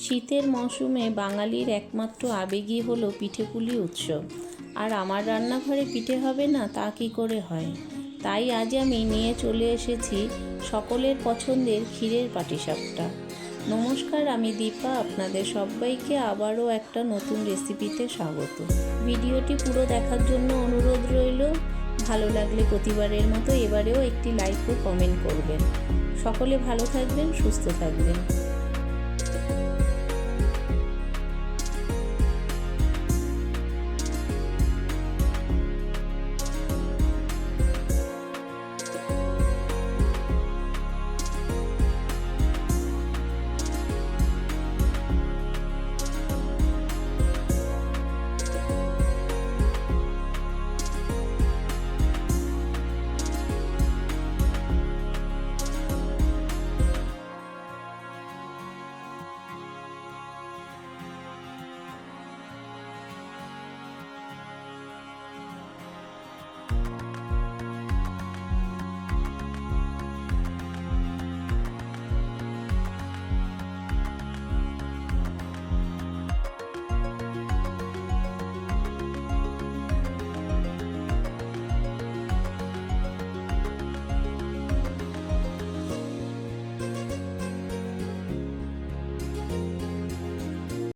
শীতের মৌসুমে বাঙালির একমাত্র আবেগই হলো পিঠেপুলি উৎসব। আর আমার রান্নাঘরে পিঠে হবে না তা কী করে হয়? তাই আজ আমি নিয়ে চলে এসেছি সকলের পছন্দের ক্ষীরের পাটিসাপটা। নমস্কার, আমি দীপা। আপনাদের সবাইকে আবারও একটা নতুন রেসিপিতে স্বাগত। ভিডিওটি পুরো দেখার জন্য অনুরোধ রইল। ভালো লাগলে প্রতিবারের মতো এবারেও একটি লাইক ও কমেন্ট করবেন। সকলে ভালো থাকবেন, সুস্থ থাকবেন।